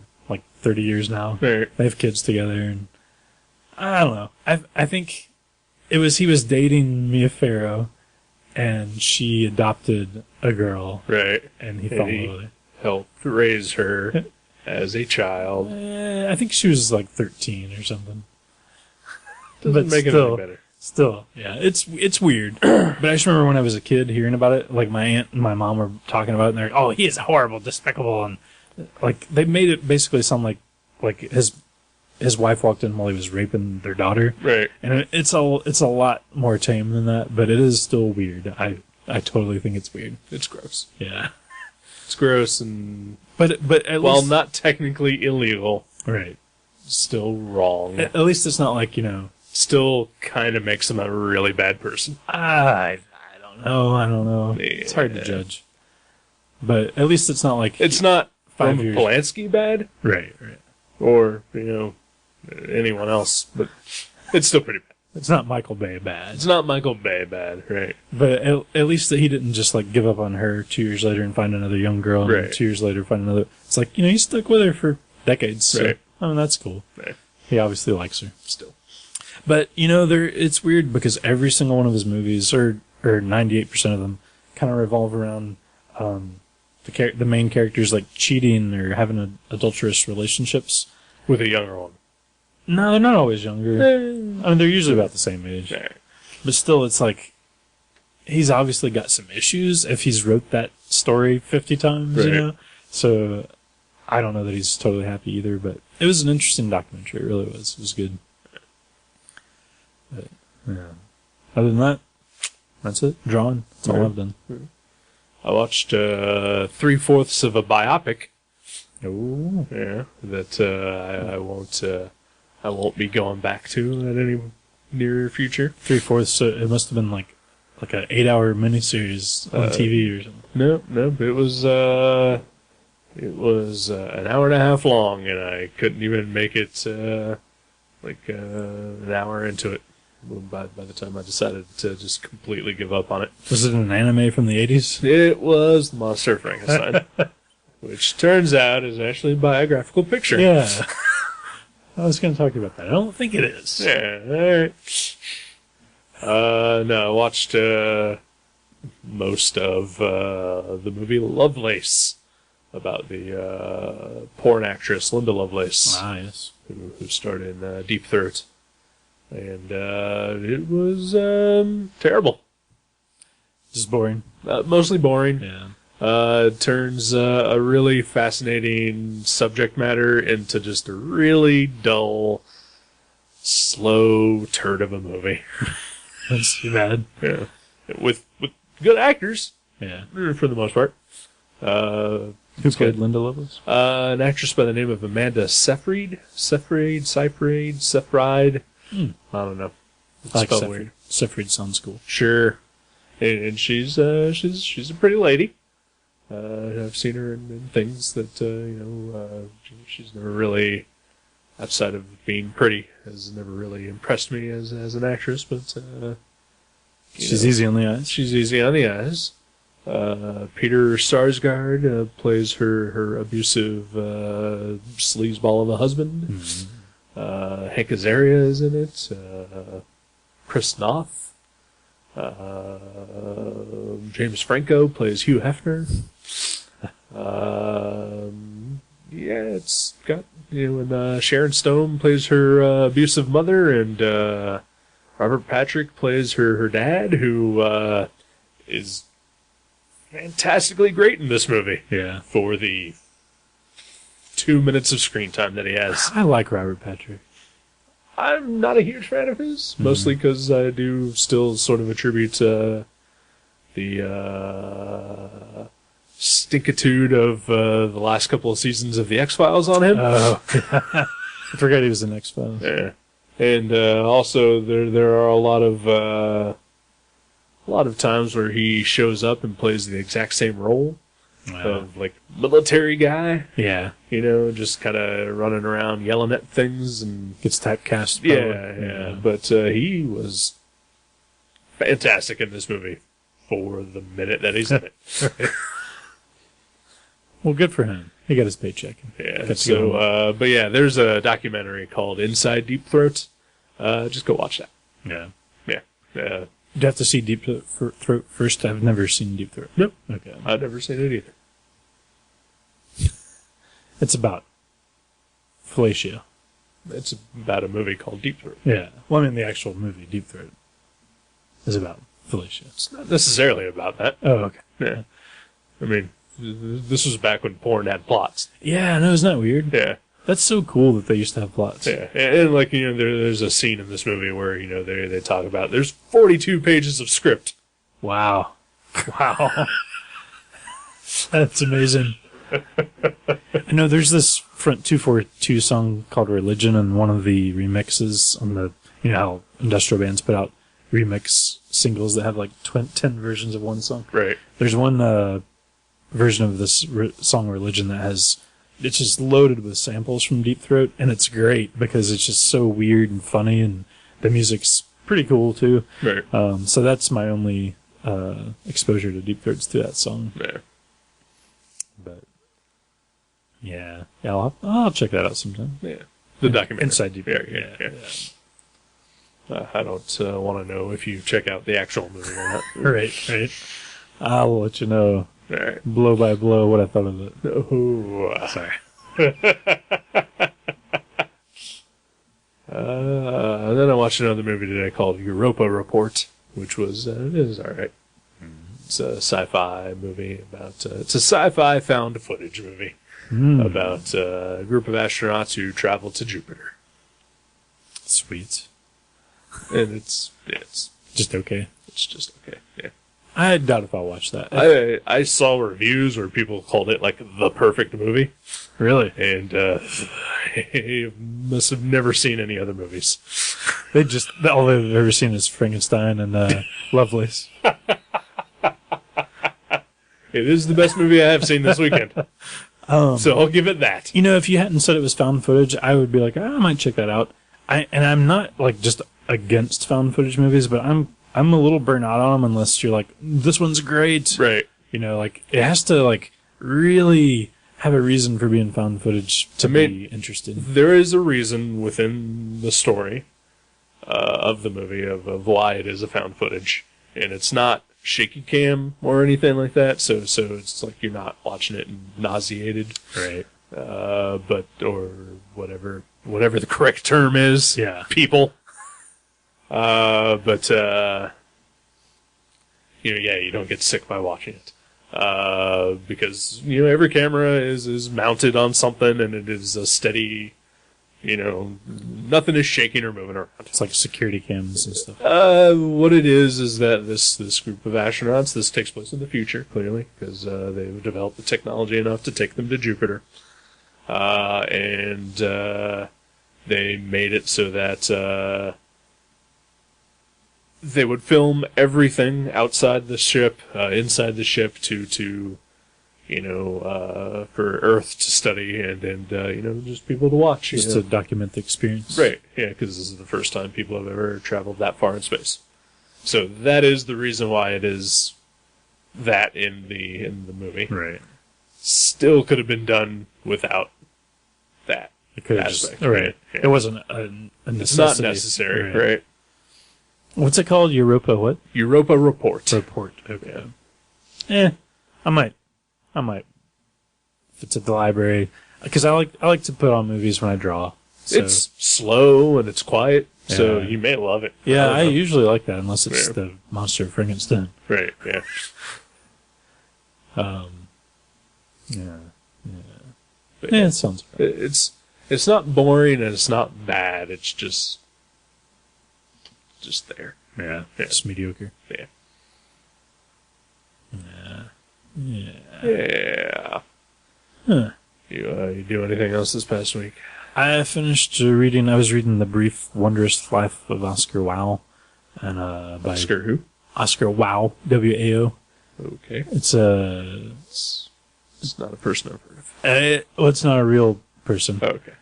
B: 30 years now.
A: Right.
B: They have kids together, and I don't know. I think he was dating Mia Farrow, and she adopted a girl.
A: Right.
B: And he fell in love with her.
A: Helped raise her as a child.
B: I think she was 13 or something.
A: Doesn't make it any better.
B: Still, yeah, it's weird. But I just remember when I was a kid hearing about it, like my aunt and my mom were talking about it, and they're like, "Oh, he is horrible, despicable," and like they made it basically sound like his wife walked in while he was raping their daughter,
A: right?
B: And it's a lot more tame than that, but it is still weird. I totally think it's weird.
A: It's gross.
B: Yeah,
A: it's gross, and
B: but at
A: while
B: least
A: not technically illegal,
B: right?
A: Still wrong.
B: At least it's not like
A: Still kind of makes him a really bad person.
B: I don't know. Yeah. It's hard to judge. But at least it's not like...
A: It's not
B: 5
A: Roman
B: years.
A: Polanski bad.
B: Right.
A: Or, anyone else. But it's still pretty bad.
B: It's not Michael Bay bad.
A: It's not Michael Bay bad, right.
B: But at least that he didn't just give up on her 2 years later and find another young girl. And
A: right.
B: 2 years later find another... It's like, he stuck with her for decades. So,
A: right.
B: I mean, that's cool.
A: Right.
B: He obviously likes her.
A: Still.
B: But, it's weird because every single one of his movies, or 98% of them, kind of revolve around the main characters cheating or having adulterous relationships.
A: With a younger woman.
B: No, they're not always younger. I mean, they're usually about the same age.
A: Right.
B: But still, it's he's obviously got some issues if he's wrote that story 50 times,
A: right.
B: So, I don't know that he's totally happy either, but it was an interesting documentary. It really was. It was good. But, yeah. Other than that, that's it. Drawing. That's all I've done.
A: I watched 3/4 of a biopic.
B: Oh,
A: yeah. That I won't be going back to at any near future.
B: 3/4. So it must have been like an 8-hour miniseries on TV or something.
A: No. It was an hour and a half long, and I couldn't even make it an hour into it. By the time I decided to just completely give up on it.
B: Was it an anime from the 80s?
A: It was Monster of Frankenstein, which turns out is actually a biographical picture.
B: Yeah. I was going to talk about that. I don't think it is.
A: Yeah, alright. No, I watched most of the movie Lovelace, about the porn actress Linda Lovelace.
B: Ah, yes.
A: Who starred in Deep Throat. And it was terrible.
B: Just boring.
A: Mostly boring.
B: Yeah.
A: Turns a really fascinating subject matter into just a really dull, slow turd of a movie.
B: That's too bad.
A: Yeah. With good actors.
B: Yeah.
A: For the most part.
B: Who played Linda Lovelace?
A: An actress by the name of Amanda Seyfried. Seyfried. I don't know.
B: It's like Seyfried. Seyfried sounds cool.
A: Sure. And she's a pretty lady. I've seen her in things that, she's never really, outside of being pretty, has never really impressed me as an actress, but,
B: she's easy on the eyes.
A: She's easy on the eyes. Peter Sarsgaard plays her abusive sleazeball of a husband. Mm-hmm. Hank Azaria is in it. Chris Noth. James Franco plays Hugh Hefner. It's got, and Sharon Stone plays her abusive mother, and Robert Patrick plays her dad, who is fantastically great in this movie.
B: Yeah.
A: For the 2 minutes of screen time that he has.
B: I like Robert Patrick.
A: I'm not a huge fan of his, mostly because I do still sort of attribute the stinkitude of the last couple of seasons of the X-Files on him.
B: Oh, I forgot he was in X-Files.
A: Yeah, and also there are a lot of times where he shows up and plays the exact same role. Of military guy,
B: yeah,
A: just kind of running around yelling at things and
B: gets typecast.
A: Yeah. But he was fantastic in this movie for the minute that he's in it.
B: Well, good for him. He got his paycheck.
A: Yeah. So, but yeah, there's a documentary called Inside Deep Throat. Just go watch that.
B: Yeah.
A: Yeah.
B: Do you have to see Deep Throat first? I've never seen Deep Throat.
A: Nope.
B: Okay.
A: I've never seen it either.
B: It's about fellatio.
A: It's about a movie called Deep Throat.
B: Yeah. Well, I mean, the actual movie, Deep Throat, is about Felicia.
A: It's not necessarily about that.
B: Oh, okay.
A: Yeah. I mean, this was back when porn had plots.
B: Yeah, no, isn't that weird?
A: Yeah.
B: That's so cool that they used to have plots.
A: Yeah. And like, there's a scene in this movie where, they talk about there's 42 pages of script.
B: Wow. Wow. That's amazing. I know there's this Front 242 song called Religion, and one of the remixes on the, how industrial bands put out remix singles that have like 10 versions of one song.
A: Right.
B: There's one version of this song Religion that it's just loaded with samples from Deep Throat, and it's great because it's just so weird and funny, and the music's pretty cool too.
A: Right.
B: So that's my only exposure to Deep Throats through that song.
A: Yeah.
B: But yeah, I'll check that out sometime.
A: Yeah. The documentary.
B: Inside Deep Throat.
A: Yeah. I don't want to know if you check out the actual movie or not.
B: Right. I'll let you know,
A: all right,
B: blow by blow, what I thought of it.
A: Oh,
B: Sorry.
A: And then I watched another movie today called Europa Report, which was it is all right. It's a sci-fi movie about it's a sci-fi found footage movie about a group of astronauts who travel to Jupiter.
B: Sweet.
A: And it's
B: Just okay.
A: It's just okay. Yeah.
B: I doubt if I'll watch that.
A: I saw reviews where people called it like the perfect movie.
B: Really?
A: And I must have never seen any other movies.
B: All they've ever seen is Frankenstein and Lovelace.
A: It is the best movie I have seen this weekend. So I'll give it that.
B: If you hadn't said it was found footage, I would be like, I might check that out. I'm not like just against found footage movies, but I'm a little burnt out on them unless you're like, this one's great.
A: Right.
B: Like it has to like really have a reason for being found footage to be interested.
A: There is a reason within the story of the movie of why it is a found footage, and it's not shaky cam or anything like that. So it's like you're not watching it nauseated,
B: right?
A: But or whatever the correct term is.
B: Yeah,
A: people. But you don't get sick by watching it. Because every camera is mounted on something, and it is a steady, nothing is shaking or moving around.
B: It's like security cams and stuff.
A: What it is that this group of astronauts, this takes place in the future, clearly, because they've developed the technology enough to take them to Jupiter. And they made it so that they would film everything outside the ship, inside the ship to for Earth to study and just people to watch.
B: Just to document the experience.
A: Right, yeah, because this is the first time people have ever traveled that far in space. So that is the reason why it is that in the movie.
B: Right.
A: Still could have been done without that
B: aspect. Right. Yeah. It wasn't a necessity.
A: It's not necessary, right?
B: What's it called? Europa what?
A: Europa Report.
B: Report. Okay. Yeah. I might. If it's at the library, because I like to put on movies when I draw. So.
A: It's slow and it's quiet, so you may love it.
B: Yeah, I usually like that unless it's the Monster of Frankenstein.
A: Right. Yeah.
B: Yeah, it sounds right.
A: It's not boring and it's not bad. It's just there.
B: Yeah. It's mediocre.
A: Yeah.
B: Huh.
A: You do anything else this past week?
B: I finished reading. I was reading The Brief Wondrous Life of Oscar Wilde, and by
A: Oscar who?
B: Oscar Wilde, W-A-O.
A: Okay.
B: It's
A: not a person I've heard of.
B: It's not a real person.
A: Oh, okay.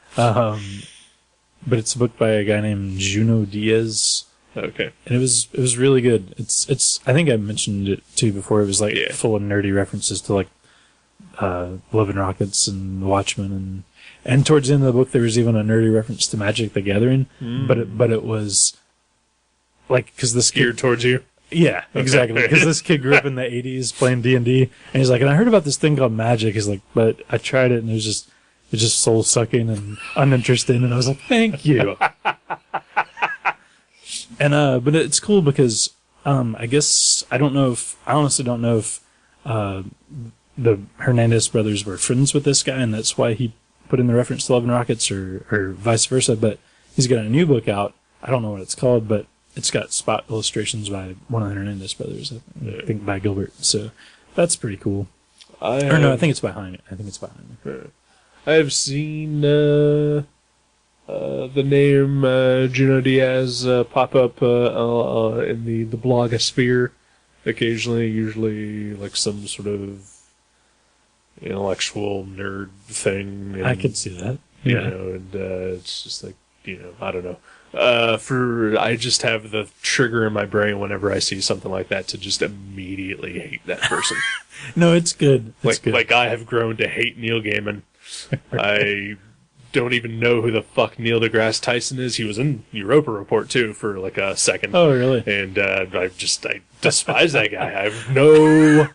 B: But it's a book by a guy named Junot Diaz.
A: Okay.
B: And it was really good. It's I think I mentioned it to you before. It was like full of nerdy references to like Love and Rockets and The Watchmen, and towards the end of the book there was even a nerdy reference to Magic the Gathering. But it was like because this
A: geared towards you.
B: Yeah, exactly. Because this kid grew up in the 80s playing D&D, and he's like, and I heard about this thing called Magic. He's like, but I tried it, and it was just It's just soul sucking and uninteresting, and I was like, thank you. And but it's cool because I guess I honestly don't know if the Hernandez brothers were friends with this guy, and that's why he put in the reference to Love and Rockets, or vice versa. But he's got a new book out. I don't know what it's called, but it's got spot illustrations by one of the Hernandez brothers. I think by Gilbert. So that's pretty cool. I think it's by Heine.
A: I have seen the name Junot Diaz pop up in the blogosphere occasionally, usually like some sort of intellectual nerd thing. And,
B: I could see that.
A: You know, and it's just like, I don't know. I just have the trigger in my brain whenever I see something like that to just immediately hate that person.
B: No, it's good.
A: Like I have grown to hate Neil Gaiman. I don't even know who the fuck Neil deGrasse Tyson is. He was in Europa Report too for like a second.
B: Oh, really?
A: And I despise that guy. I have no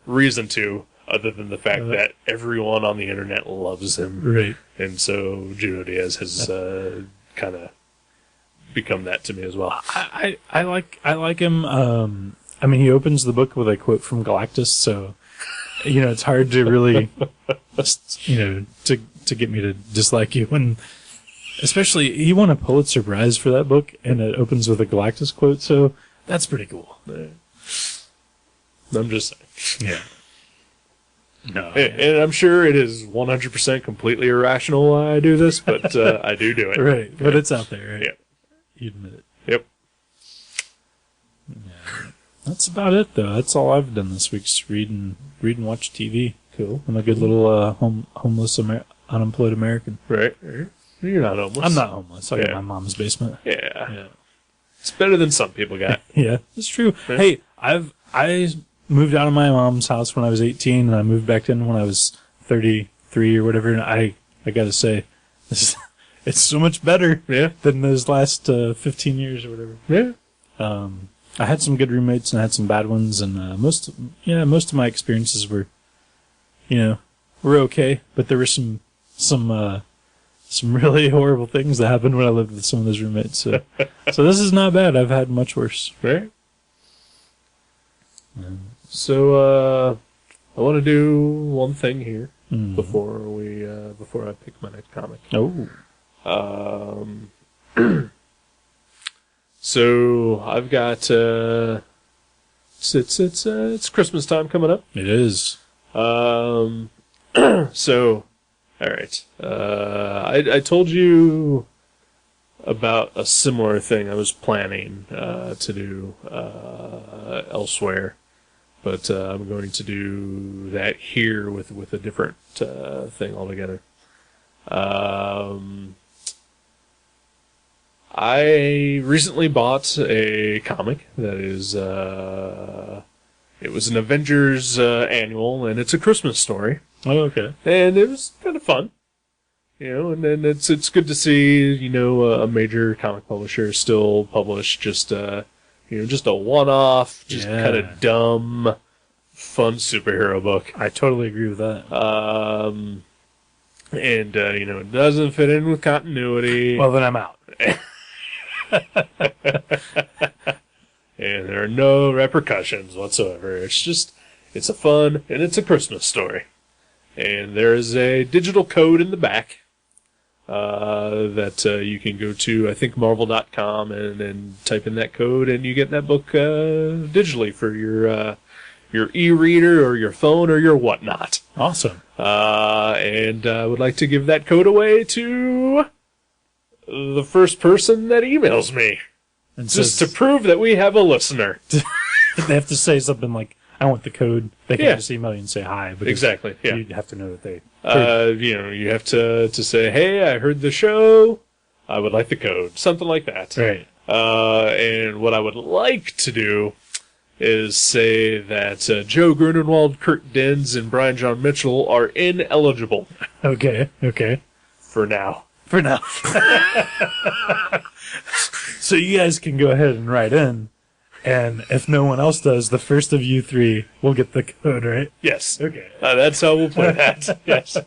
A: reason to, other than the fact that everyone on the internet loves him.
B: Right.
A: And so Junot Diaz has kind of become that to me as well.
B: I like him. I mean, he opens the book with a quote from Galactus, so it's hard to really, to get me to dislike you. And especially, he won a Pulitzer Prize for that book, and it opens with a Galactus quote, so that's pretty cool.
A: Yeah. I'm just saying.
B: Yeah. No.
A: And I'm sure it is 100% completely irrational why I do this, but I do it.
B: Right, but it's out there, right?
A: Yep.
B: You admit it.
A: Yep.
B: Yeah. That's about it, though. That's all I've done this week, just read and watch TV.
A: Cool.
B: I'm a good little homeless unemployed American.
A: Right. You're not homeless.
B: I'm not homeless. I got my mom's basement.
A: Yeah. It's better than some people got.
B: Yeah, it's true. Yeah. Hey, I moved out of my mom's house when I was 18, and I moved back in when I was 33 or whatever, and I got to say, it's so much better than those last 15 years or whatever.
A: Yeah.
B: I had some good roommates, and I had some bad ones, and most of my experiences were okay, but there were some really horrible things that happened when I lived with some of those roommates. So this is not bad. I've had much worse.
A: Right. So I want to do one thing here before I pick my next comic.
B: Oh.
A: So I've got it's Christmas time coming up.
B: It is.
A: So, all right. I told you about a similar thing I was planning to do elsewhere, but I'm going to do that here with a different thing altogether. I recently bought a comic that is it was an Avengers annual, and it's a Christmas story.
B: Oh, okay.
A: And it was kind of fun, and then it's good to see, a major comic publisher still publish just just a one-off, just kind of dumb, fun superhero book.
B: I totally agree with that.
A: And it doesn't fit in with continuity.
B: Well, then I'm out.
A: And there are no repercussions whatsoever. It's a fun, and it's a Christmas story. And there is a digital code in the back that you can go to, I think, Marvel.com, and type in that code, and you get that book digitally for your e-reader or your phone or your whatnot.
B: Awesome.
A: And I would like to give that code away to the first person that emails me. And just to prove that we have a listener.
B: They have to say something like, I want the code. They can't just email you and say hi.
A: Exactly. Yeah.
B: You have to know that they...
A: you have to say, hey, I heard the show. I would like the code. Something like that.
B: Right.
A: And what I would like to do is say that Joe Grunenwald, Kurt Denz, and Brian John Mitchell are ineligible.
B: Okay.
A: For now.
B: So you guys can go ahead and write in, and if no one else does, the first of you three will get the code, right?
A: Yes.
B: Okay.
A: That's how we'll play that. Yes.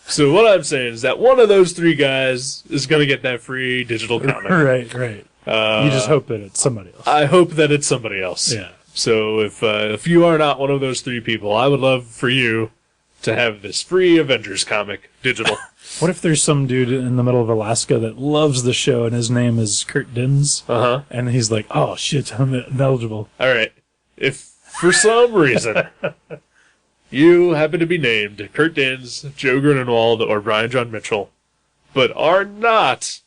A: So what I'm saying is that one of those three guys is going to get that free digital comic.
B: Right. You just hope that it's somebody else.
A: I hope that it's somebody else.
B: Yeah.
A: So if you are not one of those three people, I would love for you to have this free Avengers comic digital.
B: What if there's some dude in the middle of Alaska that loves the show and his name is Kurt Dins?
A: Uh-huh.
B: And he's like, oh, shit, I'm eligible.
A: All right. If for some reason you happen to be named Kurt Dins, Joe Grunenwald, or Brian John Mitchell, but are not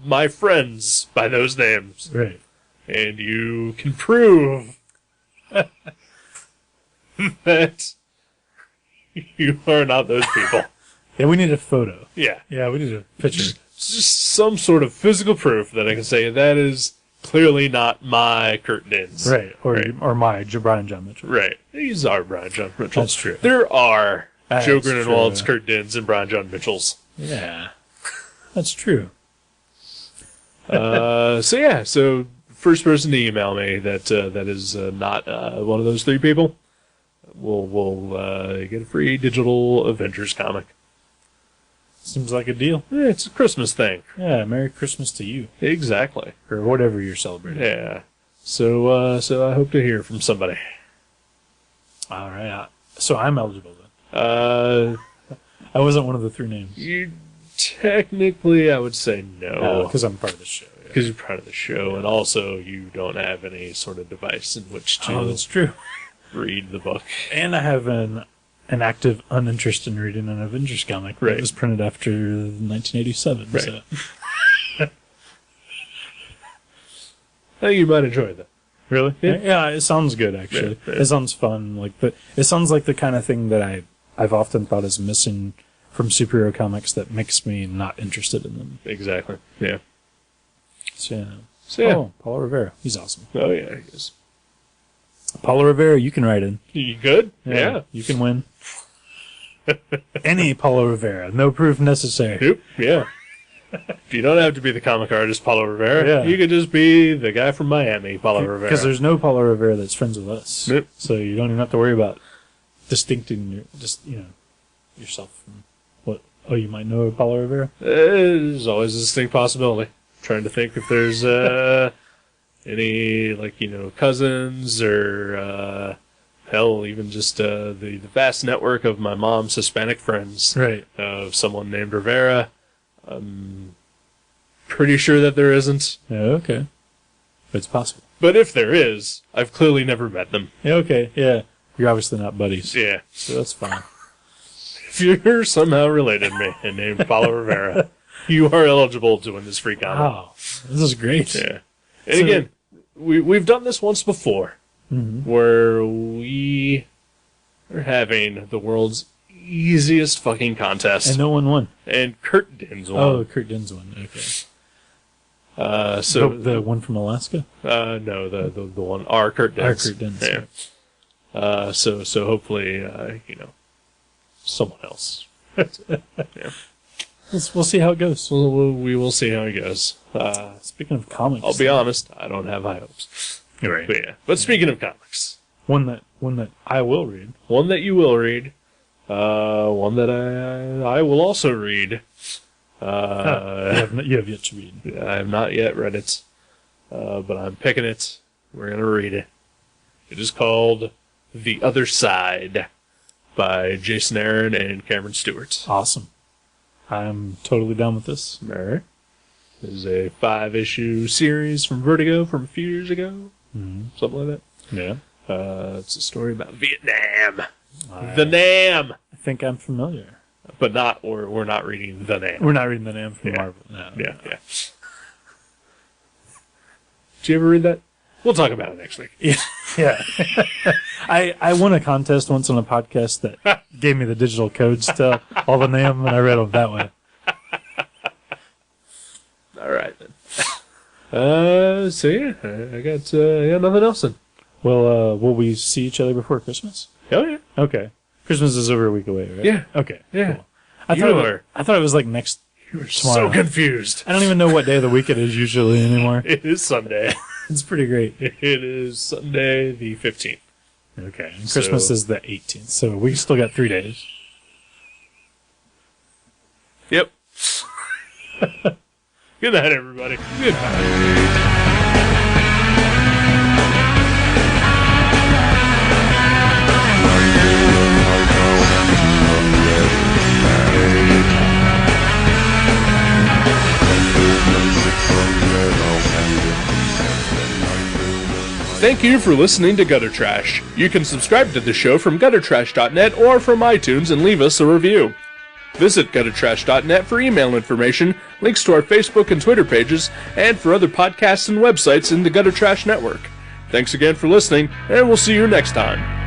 A: my friends by those names,
B: right,
A: and you can prove that you are not those people.
B: Yeah, we need a photo.
A: Yeah.
B: Yeah, we need a picture.
A: Just some sort of physical proof that I can say that is clearly not my Kurt Dins.
B: Right, or my Brian John Mitchell.
A: Right. These are Brian John Mitchell.
B: That's true.
A: There are
B: That's
A: Joe Grunenwald's,
B: true.
A: Kurt Dins, and Brian John Mitchell's.
B: Yeah. That's true.
A: So first person to email me that is not one of those three people will get a free digital Avengers comic.
B: Seems like a deal.
A: Yeah, it's a Christmas thing.
B: Yeah, Merry Christmas to you.
A: Exactly.
B: Or whatever you're celebrating.
A: Yeah. So I hope to hear from somebody.
B: All right. So I'm eligible then. I wasn't one of the three names.
A: You technically, I would say no.
B: Because I'm part of the show.
A: Because you're part of the show, and also you don't have any sort of device in which to
B: that's true.
A: read the book.
B: And I have an active uninterest in reading an Avengers comic
A: Right.
B: that was printed after 1987.
A: Right.
B: So.
A: I think you might enjoy that.
B: Really? Yeah, it sounds good, actually.
A: Yeah, yeah.
B: It sounds fun. It sounds like the kind of thing that I've often thought is missing from superhero comics that makes me not interested in them.
A: Exactly. Yeah.
B: So
A: So, yeah.
B: Oh, Paulo Rivera. He's awesome.
A: Oh, yeah, he is.
B: Paulo Rivera, you can write in.
A: You good? Yeah.
B: You can win. Any Paulo Rivera. No proof necessary.
A: Yep. Yeah. You don't have to be the comic artist Paulo Rivera.
B: Yeah.
A: You could just be the guy from Miami, Paulo Rivera.
B: Because there's no Paulo Rivera that's friends with us.
A: Yep.
B: So you don't even have to worry about distincting yourself from what you might know Paulo Rivera.
A: There's always a distinct possibility. Trying to think if there's any, cousins or, hell, even just the vast network of my mom's Hispanic friends.
B: Right.
A: Of someone named Rivera. I'm pretty sure that there isn't.
B: Yeah, okay. But it's possible.
A: But if there is, I've clearly never met them.
B: Yeah, okay. Yeah. You're obviously not buddies.
A: Yeah.
B: So that's fine.
A: If you're somehow related to me and named Paulo Rivera, you are eligible to win this free comic.
B: Wow. This is great.
A: Yeah. And again, we've done this once before, where we are having the world's easiest fucking contest.
B: And no one won.
A: And Kurt Dins won.
B: Oh, Kurt Dins won. Okay.
A: So
B: the one from Alaska?
A: No, the one, our Kurt Dins.
B: Our Kurt Dins.
A: Yeah. So hopefully, someone else. Yeah.
B: We'll see how it goes.
A: We will see how it goes.
B: Speaking of comics,
A: I'll be honest, I don't have high hopes.
B: You're right.
A: But yeah. But speaking of comics,
B: one that I will read,
A: one that you will read, one that I will also read.
B: you have yet to read.
A: I have not yet read it, but I'm picking it. We're gonna read it. It is called The Other Side by Jason Aaron and Cameron Stewart.
B: Awesome. I'm totally down with this.
A: All right. This is a 5-issue series from Vertigo from a few years ago.
B: Mm-hmm.
A: Something like that.
B: Yeah.
A: It's a story about Vietnam. The Nam!
B: I think I'm familiar.
A: But we're not reading The Nam.
B: We're not reading The Nam from Marvel. No.
A: Yeah. Did you ever read that? We'll talk about it next week.
B: Yeah. I won a contest once on a podcast that gave me the digital codes to all the Nam, and I read them that way.
A: All right, then. So yeah, I got nothing else then.
B: Well, will we see each other before Christmas?
A: Hell yeah.
B: Okay. Christmas is over a week away, right?
A: Yeah.
B: Okay.
A: Yeah.
B: Cool. I thought it was like next
A: You were
B: tomorrow.
A: so confused.
B: I don't even know what day of the week it is usually anymore.
A: It is Sunday.
B: It's pretty great.
A: It is Sunday the 15th.
B: Okay. And Christmas is the 18th, so we still got 3 days.
A: Yep. Good night, everybody. Good night. Thank you for listening to Gutter Trash. You can subscribe to the show from guttertrash.net or from iTunes and leave us a review. Visit guttertrash.net for email information, links to our Facebook and Twitter pages, and for other podcasts and websites in the Gutter Trash Network. Thanks again for listening, and we'll see you next time.